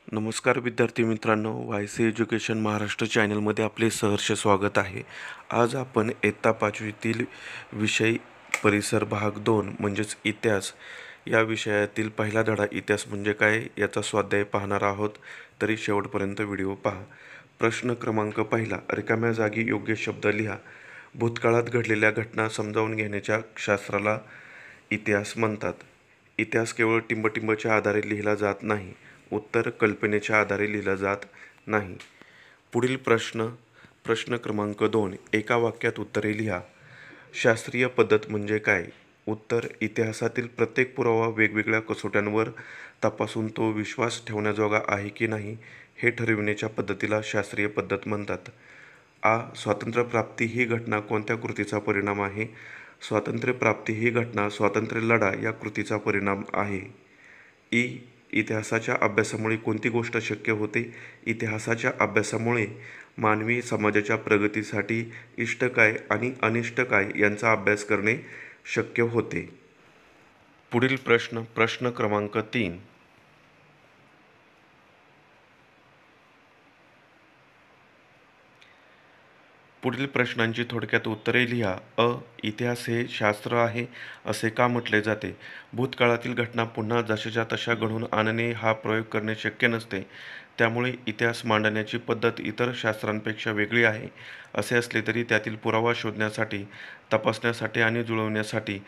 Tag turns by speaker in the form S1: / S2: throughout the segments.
S1: नमस्कार विद्यार्थी मित्रांनो, वाय सी एज्युकेशन महाराष्ट्र चॅनलमध्ये आपले सहर्ष स्वागत आहे। आज आपण इयत्ता 5वीतील विषय परिसर भाग 2 म्हणजेच इतिहास या विषयातील पहिला धडा इतिहास म्हणजे काय याचा स्वाध्याय पाहणार आहोत। तरी शेवटपर्यंत व्हिडिओ पहा। प्रश्न क्रमांक पहिला, रिकाम्या जागी योग्य शब्द लिहा। भूतकाळात घडलेल्या घटना समजावून घेण्याच्या शास्त्राला इतिहास म्हणतात। इतिहास केवळ टिंबटिंबच्या आधारे लिहिला जात नाही, उत्तर कल्पनेच्या आधारे लिहिला जात नाही। पुढील प्रश्न क्रमांक 2, एका वाक्यात उत्तरे लिहा। शास्त्रीय पद्धत म्हणजे काय? उत्तर, इतिहासातील प्रत्येक पुरावा वेगवेगळ्या कसोट्यांवर तपासून तो विश्वास ठेवण्याजोगा आहे की नाही हे ठरविण्याच्या पद्धतीला शास्त्रीय पद्धत म्हणतात। आ. स्वातंत्र्यप्राप्ती ही घटना कोणत्या कृतीचा परिणाम आहे? स्वातंत्र्यप्राप्ती ही घटना स्वातंत्र्य लढा या कृतीचा परिणाम आहे। इ. इतिहासाच्या अभ्यासामुळे कोणती गोष्ट शक्य होते? इतिहासाच्या अभ्यासामुळे मानवी समाजाच्या प्रगतीसाठी इष्ट काय आणि अनिष्ट काय यांचा अभ्यास करणे शक्य होते। पुढील प्रश्न क्रमांक 3, पुढील प्रश्नांची थोडक्यात उत्तरे लिहा। अ. इतिहास हे शास्त्र आहे असे का म्हटले जाते? भूतकाळातील घटना पुन्हा जशाच्या तशा घडवून आणणे हा प्रयोग करणे शक्य नसते, त्यामुळे इतिहास मांडण्याची पद्धत इतर शास्त्रांपेक्षा वेगळी आहे। असे असले तरी त्यातील पुरावा शोधण्यासाठी, तपासण्यासाठी आणि जुळवण्यासाठी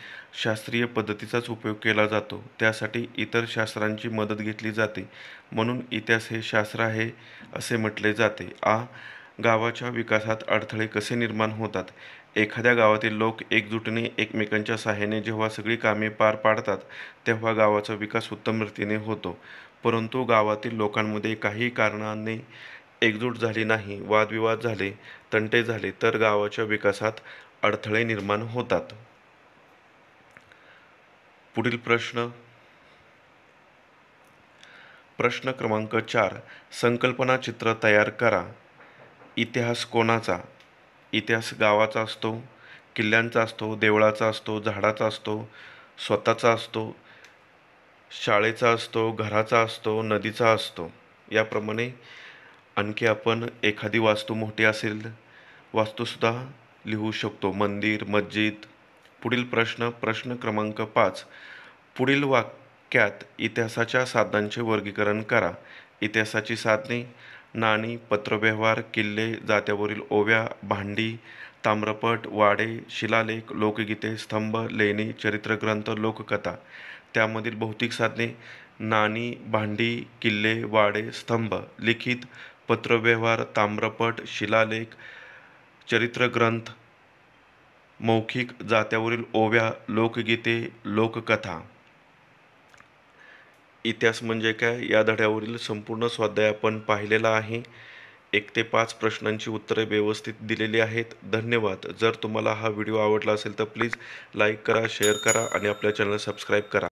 S1: शास्त्रीय पद्धतीचाच उपयोग केला जातो। त्यासाठी इतर शास्त्रांची मदत घेतली जाते, म्हणून इतिहास हे शास्त्र आहे असे म्हटले जाते। आ. गावाच्या विकासात अडथळे कसे निर्माण होतात? एखाद्या गावातील लोक एकजुटीने एकमेकांच्या सहाय्याने जेव्हा सगळी कामे पार पाडतात तेव्हा गावाचा विकास उत्तम रीतीने होतो। परंतु गावातील लोकांमध्ये काही कारणाने एकजूट झाली नाही, वादविवाद झाले, तंटे झाले तर गावाच्या विकासात अडथळे निर्माण होतात। पुढील प्रश्न क्रमांक 4, संकल्पना चित्र तयार करा। इतिहास कोणाचा? इतिहास गावाचा असतो, किल्ल्यांचा असतो, देवळाचा असतो, झाडाचा असतो, स्वतःचा असतो, शाळेचा असतो, घराचा असतो, नदीचा असतो। याप्रमाणे आणखी आपण एखादी वास्तू मोठी असेल वास्तूसुद्धा लिहू शकतो, मंदिर, मस्जिद। पुढील प्रश्न क्रमांक 5, पुढील वाक्यात इतिहासाच्या साधनांचे वर्गीकरण करा। इतिहासाची साधने: नाणी, पत्रव्यवहार, किल्ले, जात्यावरील ओव्या, भांडी, ताम्रपट, वाडे, शिलालेख, लोकगीते, स्तंभ, लेणी, चरित्रग्रंथ, लोककथा। त्यामधील भौतिक साधने: नाणी, भांडी, किल्ले, वाडे, स्तंभ। लिखित: पत्रव्यवहार, ताम्रपट, शिलालेख, चरित्रग्रंथ। मौखिक: जात्यावरील ओव्या, लोकगीते, लोककथा। इतिहास म्हणजे काय या धड्यावरील संपूर्ण स्वाध्याय आपण पाहिलेला आहे। 1 ते 5 प्रश्नांची उत्तरे व्यवस्थित दिलेली आहेत। धन्यवाद। जर तुम्हाला हा व्हिडिओ आवडला असेल तर प्लीज लाईक करा, शेअर करा आणि आपल्या चॅनल सबस्क्राईब करा।